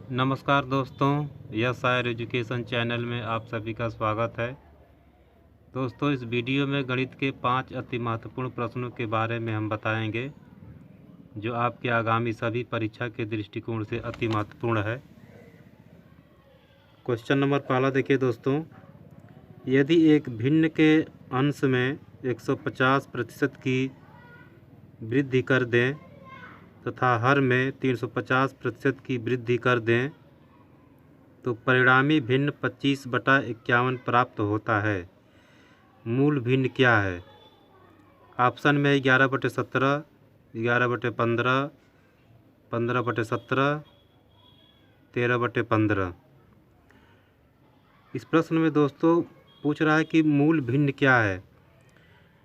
नमस्कार दोस्तों, यस आयर education channel में आप सभी का स्वागत है। दोस्तों, इस वीडियो में गणित के 5 अति महत्वपूर्ण प्रश्नों के बारे में हम बताएंगे, जो आपके आगामी सभी परीक्षा के दृष्टिकोण से अति महत्वपूर्ण है। क्वेश्चन नंबर पहला देखिए दोस्तों, यदि एक भिन्न के अंश में 150% की वृद्धि कर दें तथा हर में 350% की वृद्धि कर दें तो परिणामी भिन्न 25/51 प्राप्त होता है। मूल भिन्न क्या है? ऑप्शन में 11/17, 11/15, 15/17, 13/15। इस प्रश्न में दोस्तों पूछ रहा है कि मूल भिन्न क्या है।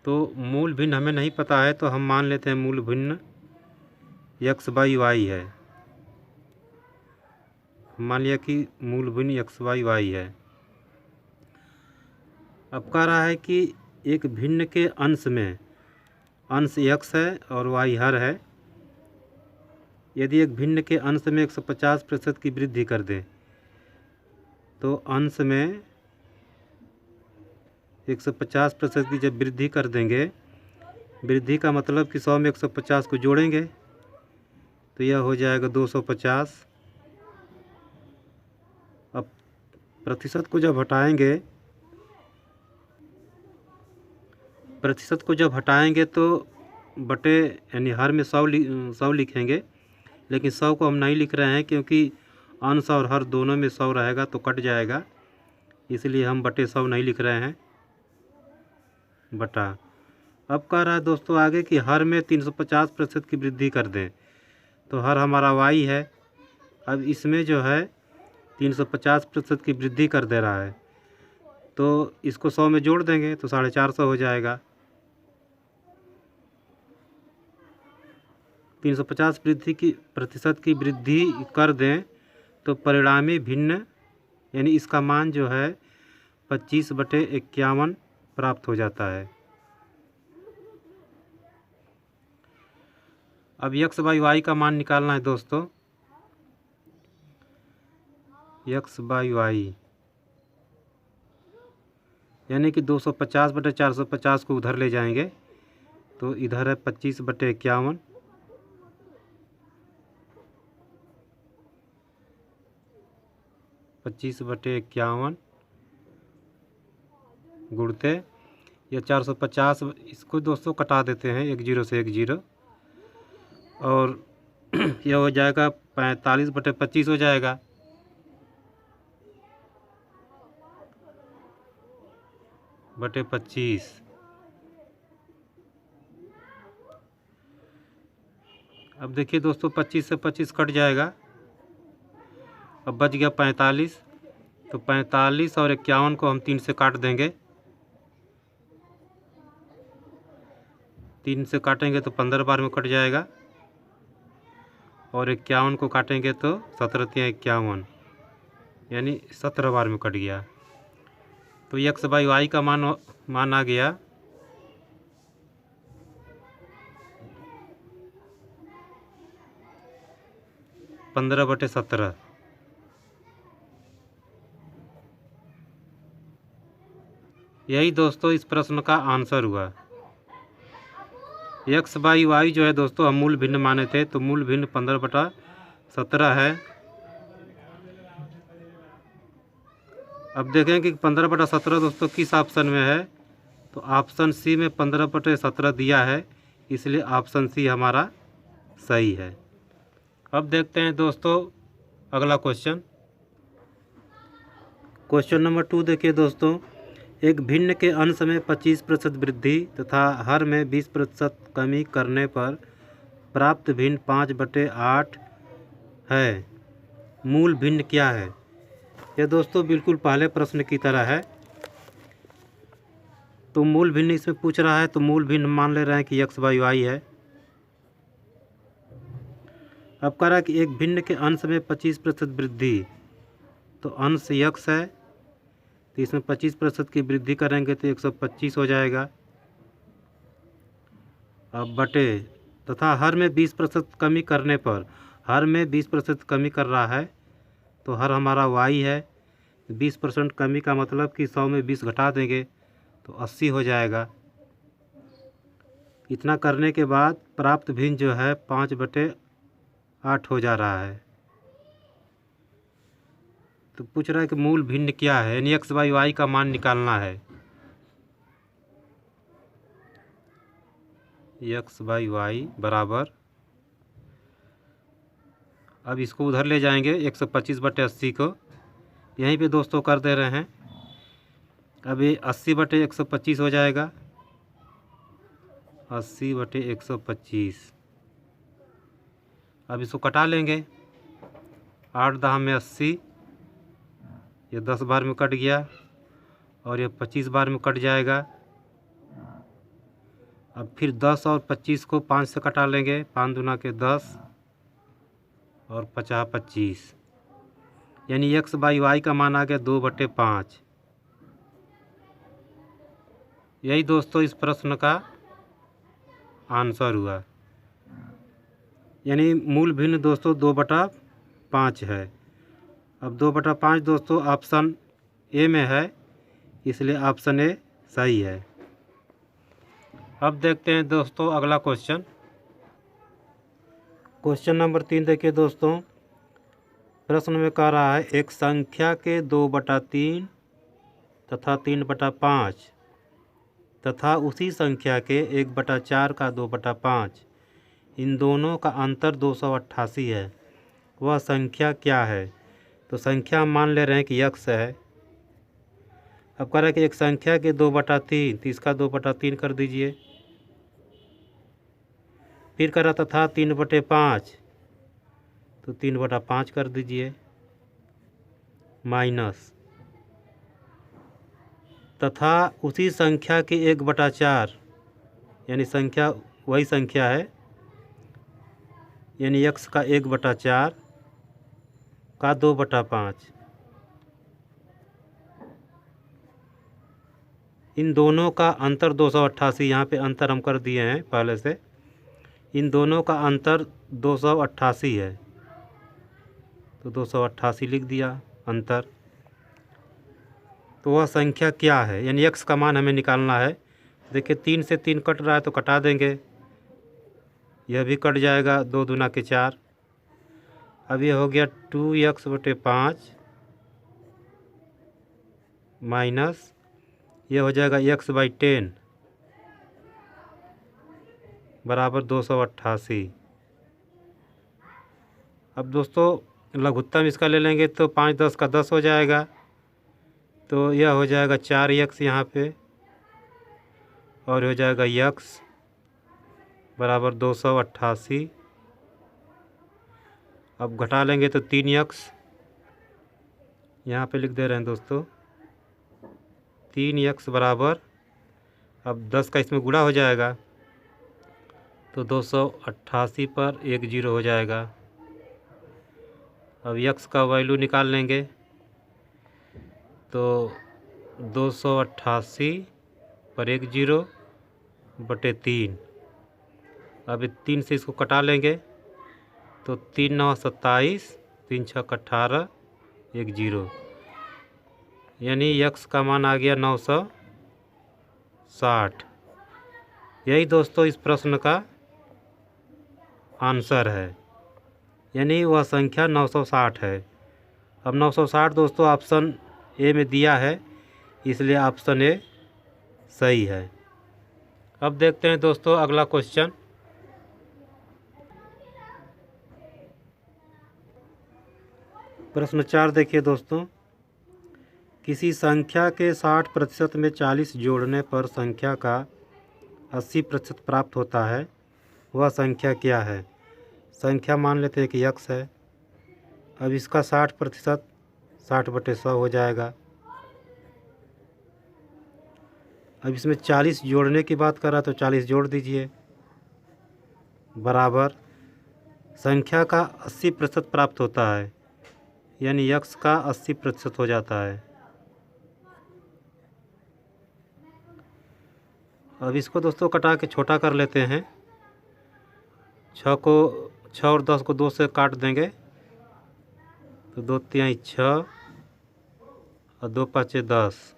तो मूल भिन्न हमें नहीं पता है, तो हम मान लेते हैं मूल भिन्न x/y है। मान लिया कि मूल भिन्न x/y है। अब कह रहा है कि एक भिन्न के अंश में अंश x है और y हर है। यदि एक भिन्न के अंश में 150% की वृद्धि कर दें तो अंश में 150% की जब वृद्धि कर देंगे, वृद्धि का मतलब कि 100 में 150 को जोड़ेंगे तो यह हो जाएगा 250। अब प्रतिशत को जब हटाएंगे तो बटे यानी हर में 100 लिखेंगे, लेकिन 100 को हम नहीं लिख रहे हैं क्योंकि अंश और हर दोनों में 100 रहेगा तो कट जाएगा, इसलिए हम बटे 100 नहीं लिख रहे हैं, बटा। अब कह रहा है दोस्तों आगे कि हर में 350% की वृद्धि कर दें, तो हर हमारा y है। अब इसमें जो है 350% की वृद्धि कर दे रहा है, तो इसको 100 में जोड़ देंगे तो 450 हो जाएगा। 350% की वृद्धि कर दें तो परिणामी भिन्न यानी इसका मान जो है 25/51 प्राप्त हो जाता है। अब x/y का मान निकालना है दोस्तों। x/y यानी कि 250/450 को उधर ले जाएंगे तो इधर है 25/51, गुणते यह 450, इसको दोस्तों कटा देते हैं, 1 0 से 1 0, और यह हो जाएगा 45/25 हो जाएगा। बटे 25। अब देखिए दोस्तों 25 से 25 कट जाएगा, अब बच गया 45। तो 45 और 51 को हम 3 से काट देंगे, 3 से काटेंगे तो 15 बार में कट जाएगा, और 51 को काटेंगे तो 17×51 यानी 17 बार में कट गया। तो x/y का मान आ गया 15/17। यही दोस्तों इस प्रश्न का आंसर हुआ। x/y जो है दोस्तों हम मूल भिन्न माने थे, तो मूल भिन्न 15/17 है। अब देखें कि 15/17 दोस्तों किस ऑप्शन में है, तो ऑप्शन सी में 15/17 दिया है, इसलिए ऑप्शन सी हमारा सही है। अब देखते हैं दोस्तों अगला क्वेश्चन नंबर 2 देखिए दोस्तों, एक भिन्न के अंश में 25% वृद्धि तथा हर में 20% कमी करने पर प्राप्त भिन्न 5/8 है। मूल भिन्न क्या है? यह दोस्तों बिल्कुल पहले प्रश्न की तरह है। तो मूल भिन्न इसमें पूछ रहा है, तो मूल भिन्न मान ले रहे हैं कि x/y है। अब कह रहा है कि एक भिन्न के अंश में 25% वृद्धि, तो अंश x है, तो इसमें 25% की वृद्धि करेंगे तो 125 हो जाएगा। अब बटे तथा हर में 20% कमी करने पर, हर में 20% कमी कर रहा है तो हर हमारा y है। 20% कमी का मतलब कि 100 में 20 घटा देंगे तो 80 हो जाएगा। इतना करने के बाद प्राप्त भिन्न जो है 5/8 हो जा रहा है। तो पूछ रहा है कि मूल भिन्न क्या है, यानी x/y का मान निकालना है। x/y बराबर, अब इसको उधर ले जाएंगे 125/80 को, यहीं पे दोस्तों कर दे रहे हैं। अब ये 80/125 हो जाएगा, 80/125। अब इसको कटा लेंगे, 8 10 में 80, ये 10 बार में कट गया और ये 25 बार में कट जाएगा। अब फिर 10 और 25 को 5 से कटा लेंगे, 5 दूना के 10 और 50 25, यानी x/y का मान आ गया 2/5। यही दोस्तों इस प्रश्न का आंसर हुआ, यानी मूल भिन्न दोस्तों 2/5 है। अब 2/5 दोस्तों ऑप्शन ए में है, इसलिए ऑप्शन ए सही है। अब देखते हैं दोस्तों अगला क्वेश्चन। क्वेश्चन नंबर 3 देखिए दोस्तों, प्रश्न में कह रहा है एक संख्या के 2/3 तथा 3/5 तथा उसी संख्या के 1/4 का 2/5, इन दोनों का अंतर 288 है, वह संख्या क्या है? तो संख्या हम मान ले रहे हैं कि x है। अब कह रहा है कि एक संख्या के 2/3, तो इसका 2/3 कर दीजिए। फिर कह रहा तथा 3/5, तो 3/5 कर दीजिए, माइनस तथा उसी संख्या के 1/4, यानी संख्या वही संख्या है, यानी x का 1/4 का 2/5, इन दोनों का अंतर 288। यहाँ पे अंतर हम कर दिए हैं पहले से, इन दोनों का अंतर 288 है, तो 288 लिख दिया अंतर। तो वह संख्या क्या है, यानी x का मान हमें निकालना है। देखिए 3 से 3 कट रहा है तो कटा देंगे, यह भी कट जाएगा, 2 दूना के 4। अब ये हो गया 2x/5 माइनस ये हो जाएगा x/10 बराबर 288। अब दोस्तों लघुत्तम इसका ले लेंगे तो 5 10 का 10 हो जाएगा, तो यह हो जाएगा 4x यहाँ पे, और हो जाएगा x बराबर 288। अब घटा लेंगे तो 3x यहाँ पे लिख दे रहे हैं दोस्तों, 3x बराबर, अब 10 का इसमें गुणा हो जाएगा तो 288 पर 1 0 हो जाएगा। अब x का वैल्यू निकाल लेंगे तो 288 पर 1 0/3। अब 3 से इसको कटा लेंगे तो 3 9 27, 3 6 18, 1 0, यानी x का मान आ गया 960। यही दोस्तों इस प्रश्न का आंसर है, यानी वह संख्या 960 है। अब 960 दोस्तों ऑप्शन ए में दिया है, इसलिए ऑप्शन ए सही है। अब देखते हैं दोस्तों अगला क्वेश्चन। प्रश्न 4 देखिए दोस्तों, किसी संख्या के 60% में 40 जोड़ने पर संख्या का 80% प्राप्त होता है, वह संख्या क्या है? संख्या मान लेते हैं कि x है। अब इसका 60% 60/100 हो जाएगा। अब इसमें 40 जोड़ने की बात कर रहा तो 40 जोड़ दीजिए, बराबर संख्या का 80% प्राप्त होता है, यानी x का 80% हो जाता है। अब इसको दोस्तों कटा के छोटा कर लेते हैं। 6 और 10 को 2 से काट देंगे तो 2 तिहाई 6 और 2 पाँचे 10।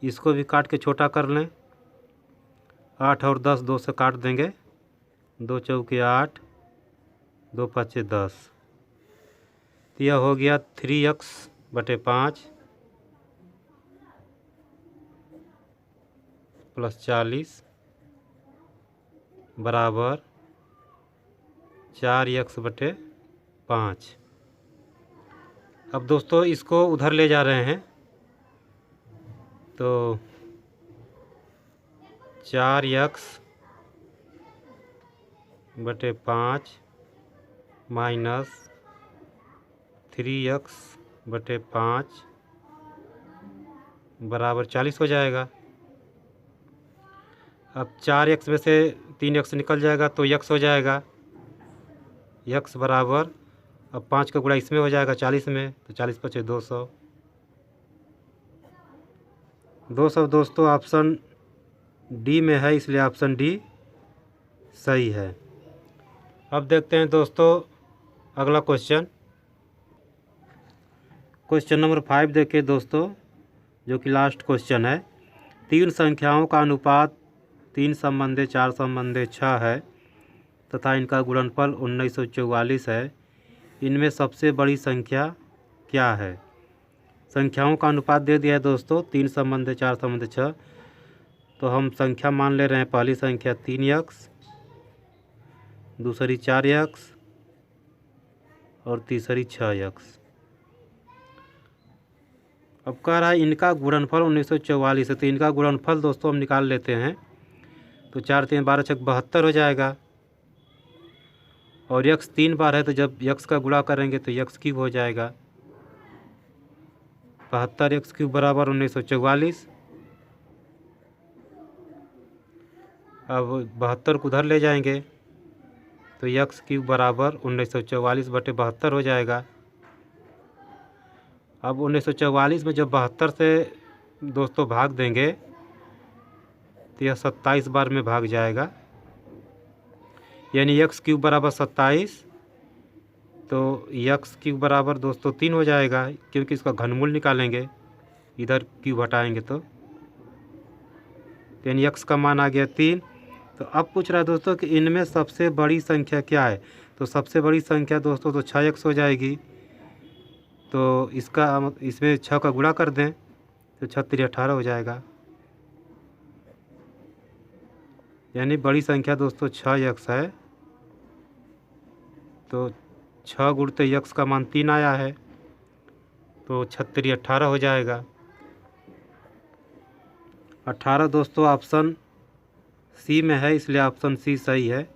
इसको भी काट के छोटा कर लें। 8 और 10 2 से काट देंगे। 2 चौके 8, 2 पाँचे 10। तो यह हो गया 3x/5 + 40 बराबर 4x/5। अब दोस्तों इसको उधर ले जा रहे हैं, तो 4x/5 माइनस 3x/5 बराबर 40 हो जाएगा। अब 4x में से 3x निकल जाएगा तो x हो जाएगा। x बराबर, अब 5 का गुणा इसमें हो जाएगा 40 में, तो 40 × 200। 200 दोस्तों ऑप्शन डी में है, इसलिए ऑप्शन डी सही है। अब देखते हैं दोस्तों अगला क्वेश्चन नंबर 5 देखिए दोस्तों, जो कि लास्ट क्वेश्चन है। 3 संख्याओं का अनुपात 3/4/6 है तथा इनका गुणनफल 1944 है। इनमें सबसे बड़ी संख्या क्या है? संख्याओं का अनुपात दे दिया है दोस्तों 3/4/6। तो हम संख्या मान ले रहे हैं। पहली संख्या 3x, दूसरी 4x और तीसरी 6x। अब कह रहा है इनका गुणनफल 1944 है, तो इनका गुणनफल दोस्तों हम निकाल लेते हैं। तो 4 3 12 6 72 हो जाएगा। और x 3 बार है, तो जब x का गुणा करेंगे तो x³ हो जाएगा। 72x³ बराबर 1944। अब 72 को उधर ले जाएंगे तो x³ बराबर 1944/72 हो जाएगा। अब 1944 में जब 72 से दोस्तों भाग देंगे तो यह 27 बार में भाग जाएगा, यानी x³ बराबर 27। तो x³ बराबर दोस्तों 3 हो जाएगा, क्योंकि इसका घनमूल निकालेंगे, इधर क्यूब हटाएंगे तो यानी x का मान आ गया 3। तो अब पूछ रहा है दोस्तों कि इनमें सबसे बड़ी संख्या क्या है? तो सबसे बड़ी संख्या दोस्तों तो 6x हो जाएगी। तो इसमें 6 का गुणा कर दें तो 6 3 18 हो जाएगा, यानी बड़ी संख्या दोस्तों 6x है। तो 6 गुणते x का मान 3 आया है, तो 6 3 18 हो जाएगा। 18 दोस्तों ऑप्शन सी में है, इसलिए ऑप्शन सी सही है।